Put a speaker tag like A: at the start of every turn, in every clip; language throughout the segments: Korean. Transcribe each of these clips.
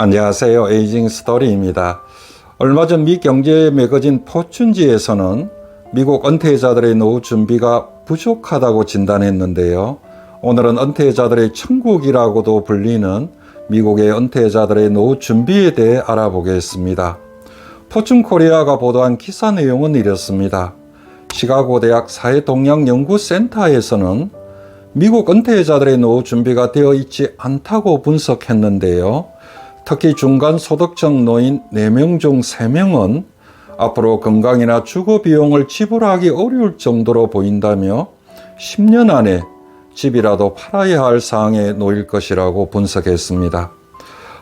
A: 안녕하세요. 에이징 스토리입니다. 얼마 전 미 경제 매거진 포춘지에서는 미국 은퇴자들의 노후 준비가 부족하다고 진단했는데요. 오늘은 은퇴자들의 천국이라고도 불리는 미국의 은퇴자들의 노후 준비에 대해 알아보겠습니다. 포춘코리아가 보도한 기사 내용은 이렇습니다. 시카고 대학 사회동향연구센터에서는 미국 은퇴자들의 노후 준비가 되어 있지 않다고 분석했는데요. 특히 중간소득층 노인 4명 중 3명은 앞으로 건강이나 주거 비용을 지불하기 어려울 정도로 보인다며 10년 안에 집이라도 팔아야 할 상황에 놓일 것이라고 분석했습니다.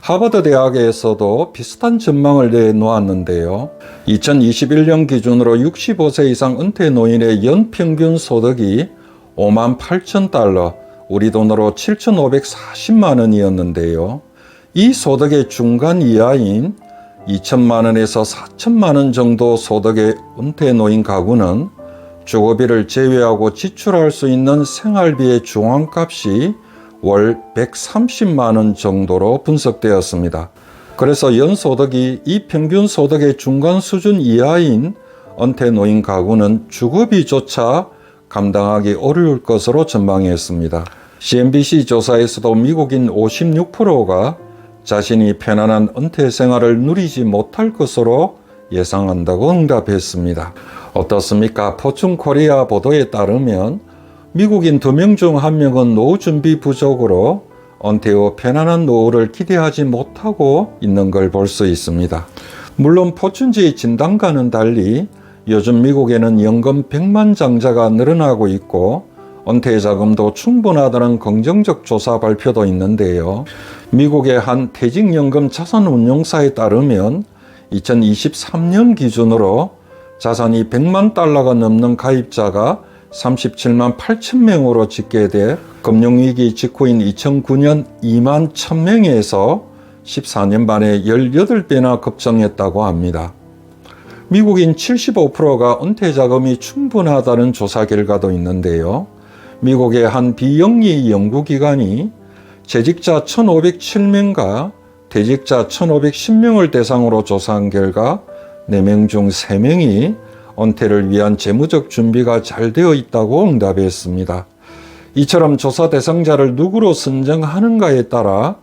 A: 하버드 대학에서도 비슷한 전망을 내놓았는데요. 2021년 기준으로 65세 이상 은퇴 노인의 연평균 소득이 58,000달러, 우리 돈으로 7,540만 원이었는데요. 이 소득의 중간 이하인 2천만 원에서 4천만 원 정도 소득의 은퇴 노인 가구는 주거비를 제외하고 지출할 수 있는 생활비의 중앙값이 월 130만 원 정도로 분석되었습니다. 그래서 연소득이 이 평균 소득의 중간 수준 이하인 은퇴 노인 가구는 주거비조차 감당하기 어려울 것으로 전망했습니다. CNBC 조사에서도 미국인 56%가 자신이 편안한 은퇴 생활을 누리지 못할 것으로 예상한다고 응답했습니다. 어떻습니까? 포춘코리아 보도에 따르면 미국인 2명 중 1명은 노후 준비 부족으로 은퇴 후 편안한 노후를 기대하지 못하고 있는 걸 볼 수 있습니다. 물론 포춘지의 진단과는 달리 요즘 미국에는 연금 100만 장자가 늘어나고 있고 은퇴 자금도 충분하다는 긍정적 조사 발표도 있는데요. 미국의 한 퇴직연금 자산운용사에 따르면 2023년 기준으로 자산이 100만 달러가 넘는 가입자가 37만 8천 명으로 집계돼 금융위기 직후인 2009년 2만 1,000명에서 14년 만에 18배나 급증했다고 합니다. 미국인 75%가 은퇴 자금이 충분하다는 조사 결과도 있는데요. 미국의 한 비영리 연구기관이 재직자 1,507명과 퇴직자 1,510명을 대상으로 조사한 결과 4명 중 3명이 은퇴를 위한 재무적 준비가 잘 되어 있다고 응답했습니다. 이처럼 조사 대상자를 누구로 선정하는가에 따라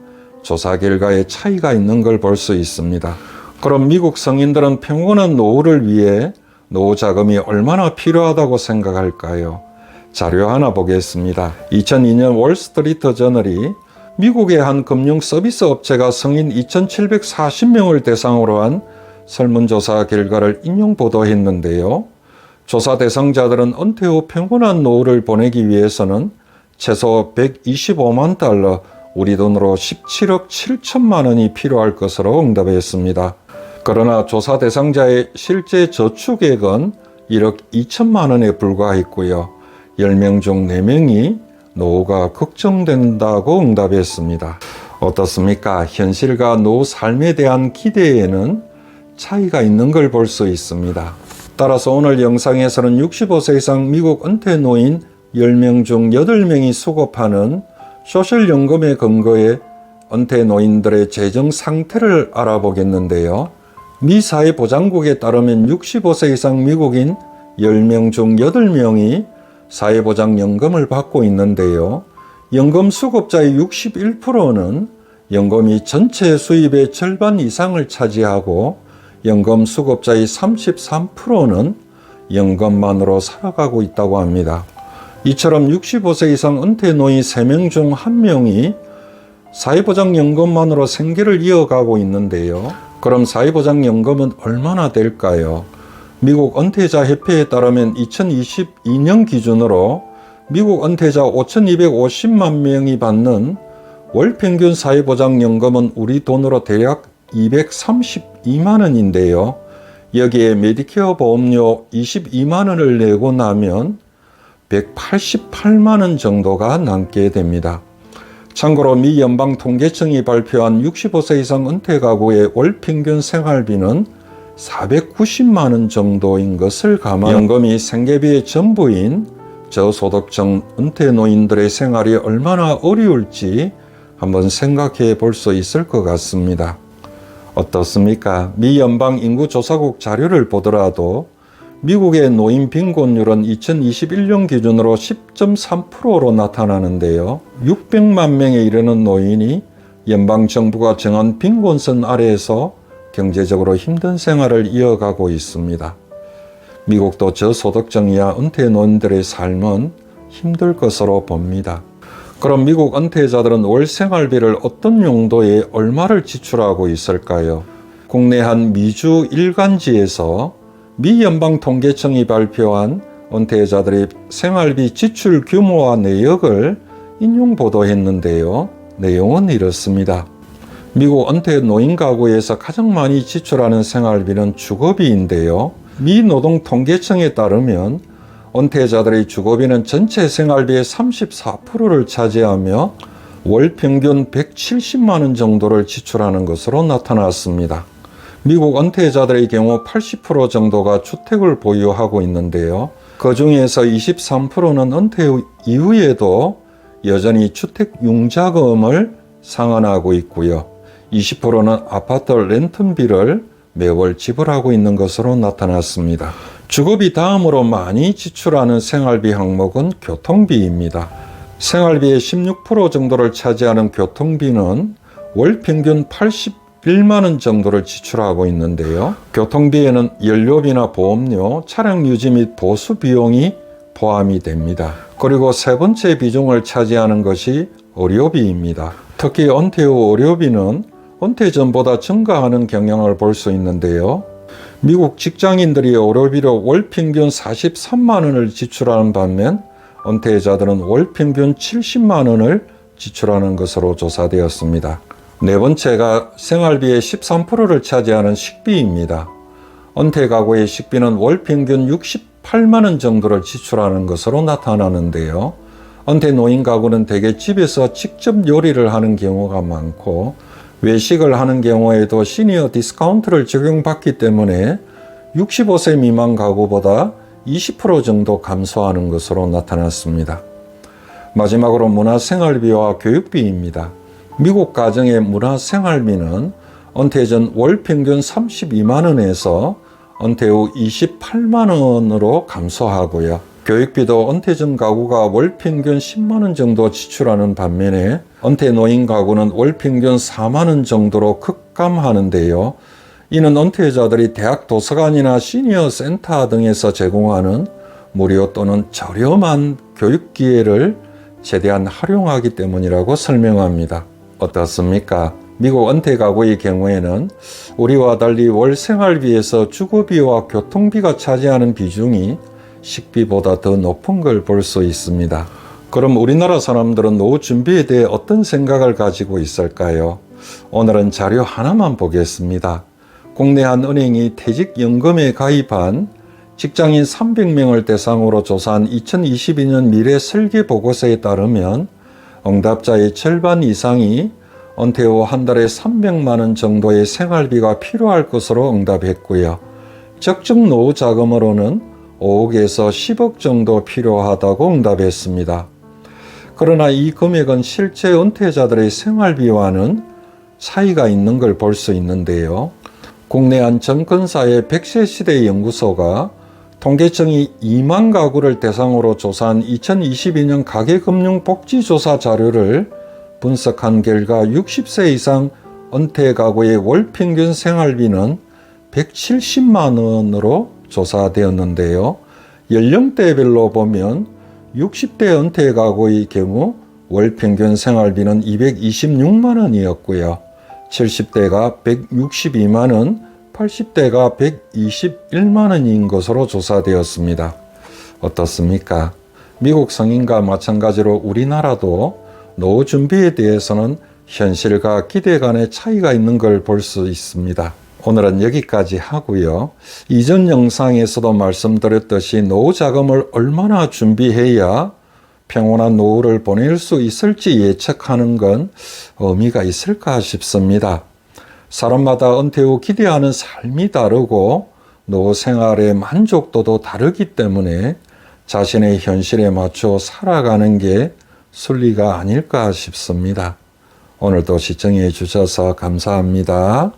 A: 조사 결과에 차이가 있는 걸 볼 수 있습니다. 그럼 미국 성인들은 평온한 노후를 위해 노후 자금이 얼마나 필요하다고 생각할까요? 자료 하나 보겠습니다. 2002년 월스트리트 저널이 미국의 한 금융 서비스 업체가 성인 2,740명을 대상으로 한 설문조사 결과를 인용 보도했는데요. 조사 대상자들은 은퇴 후 평온한 노후를 보내기 위해서는 최소 125만 달러, 우리 돈으로 17억 7천만 원이 필요할 것으로 응답했습니다. 그러나 조사 대상자의 실제 저축액은 1억 2천만 원에 불과했고요. 10명 중 4명이 노후가 걱정된다고 응답했습니다. 어떻습니까? 현실과 노후 삶에 대한 기대에는 차이가 있는 걸 볼 수 있습니다. 따라서 오늘 영상에서는 65세 이상 미국 은퇴 노인 10명 중 8명이 수급하는 소셜연금에 근거해 은퇴 노인들의 재정 상태를 알아보겠는데요. 미 사회보장국에 따르면 65세 이상 미국인 10명 중 8명이 사회보장연금을 받고 있는데요. 연금 수급자의 61%는 연금이 전체 수입의 절반 이상을 차지하고 연금 수급자의 33%는 연금만으로 살아가고 있다고 합니다. 이처럼 65세 이상 은퇴 노인 3명 중 1명이 사회보장연금만으로 생계를 이어가고 있는데요. 그럼 사회보장연금은 얼마나 될까요? 미국 은퇴자 협회에 따르면 2022년 기준으로 미국 은퇴자 5,250만 명이 받는 월 평균 사회보장연금은 우리 돈으로 대략 232만 원인데요. 여기에 메디케어 보험료 22만 원을 내고 나면 188만 원 정도가 남게 됩니다. 참고로 미 연방통계청이 발표한 65세 이상 은퇴 가구의 월 평균 생활비는 490만 원 정도인 것을 감안 연금이 생계비의 전부인 저소득층 은퇴 노인들의 생활이 얼마나 어려울지 한번 생각해 볼 수 있을 것 같습니다. 어떻습니까? 미 연방인구조사국 자료를 보더라도 미국의 노인 빈곤율은 2021년 기준으로 10.3%로 나타나는데요. 600만 명에 이르는 노인이 연방정부가 정한 빈곤선 아래에서 경제적으로 힘든 생활을 이어가고 있습니다. 미국도 저소득층 이하 은퇴 노인들의 삶은 힘들 것으로 봅니다. 그럼 미국 은퇴자들은 월 생활비를 어떤 용도에 얼마를 지출하고 있을까요? 국내 한 미주 일간지에서 미 연방통계청이 발표한 은퇴자들의 생활비 지출 규모와 내역을 인용 보도했는데요. 내용은 이렇습니다. 미국 은퇴 노인 가구에서 가장 많이 지출하는 생활비는 주거비인데요. 미 노동통계청에 따르면 은퇴자들의 주거비는 전체 생활비의 34%를 차지하며 월 평균 170만 원 정도를 지출하는 것으로 나타났습니다. 미국 은퇴자들의 경우 80% 정도가 주택을 보유하고 있는데요. 그 중에서 23%는 은퇴 이후에도 여전히 주택 융자금을 상환하고 있고요. 20%는 아파트 렌트비를 매월 지불하고 있는 것으로 나타났습니다. 주거비 다음으로 많이 지출하는 생활비 항목은 교통비입니다. 생활비의 16% 정도를 차지하는 교통비는 월 평균 81만 원 정도를 지출하고 있는데요. 교통비에는 연료비나 보험료, 차량 유지 및 보수 비용이 포함이 됩니다. 그리고 세 번째 비중을 차지하는 것이 의료비입니다. 특히 은퇴 후 의료비는 은퇴 전보다 증가하는 경향을 볼 수 있는데요. 미국 직장인들이 의료비로 월 평균 43만 원을 지출하는 반면 은퇴자들은 월 평균 70만 원을 지출하는 것으로 조사되었습니다. 네 번째가 생활비의 13%를 차지하는 식비입니다. 은퇴 가구의 식비는 월 평균 68만 원 정도를 지출하는 것으로 나타나는데요. 은퇴 노인 가구는 대개 집에서 직접 요리를 하는 경우가 많고 외식을 하는 경우에도 시니어 디스카운트를 적용받기 때문에 65세 미만 가구보다 20% 정도 감소하는 것으로 나타났습니다. 마지막으로 문화생활비와 교육비입니다. 미국 가정의 문화생활비는 은퇴 전 월 평균 32만 원에서 은퇴 후 28만 원으로 감소하고요. 교육비도 은퇴 전 가구가 월 평균 10만 원 정도 지출하는 반면에 은퇴 노인 가구는 월 평균 4만 원 정도로 급감하는데요. 이는 은퇴자들이 대학 도서관이나 시니어 센터 등에서 제공하는 무료 또는 저렴한 교육 기회를 최대한 활용하기 때문이라고 설명합니다. 어떻습니까? 미국 은퇴 가구의 경우에는 우리와 달리 월 생활비에서 주거비와 교통비가 차지하는 비중이 식비보다 더 높은 걸 볼 수 있습니다. 그럼 우리나라 사람들은 노후 준비에 대해 어떤 생각을 가지고 있을까요? 오늘은 자료 하나만 보겠습니다. 국내 한 은행이 퇴직연금에 가입한 직장인 300명을 대상으로 조사한 2022년 미래 설계 보고서에 따르면 응답자의 절반 이상이 은퇴 후 한 달에 300만 원 정도의 생활비가 필요할 것으로 응답했고요. 적정 노후 자금으로는 5억에서 10억 정도 필요하다고 응답했습니다. 그러나 이 금액은 실제 은퇴자들의 생활비와는 차이가 있는 걸 볼 수 있는데요. 국내 한 정권사의 100세 시대 연구소가 통계청이 2만 가구를 대상으로 조사한 2022년 가계금융복지조사 자료를 분석한 결과 60세 이상 은퇴 가구의 월 평균 생활비는 170만 원으로 조사되었는데요. 연령대별로 보면 60대 은퇴 가구의 경우 월 평균 생활비는 226만 원이었고요. 70대가 162만 원, 80대가 121만 원인 것으로 조사되었습니다. 어떻습니까? 미국 성인과 마찬가지로 우리나라도 노후 준비에 대해서는 현실과 기대 간의 차이가 있는 걸 볼 수 있습니다. 오늘은 여기까지 하고요. 이전 영상에서도 말씀드렸듯이 노후 자금을 얼마나 준비해야 평온한 노후를 보낼 수 있을지 예측하는 건 의미가 있을까 싶습니다. 사람마다 은퇴 후 기대하는 삶이 다르고 노후 생활의 만족도도 다르기 때문에 자신의 현실에 맞춰 살아가는 게 순리가 아닐까 싶습니다. 오늘도 시청해 주셔서 감사합니다.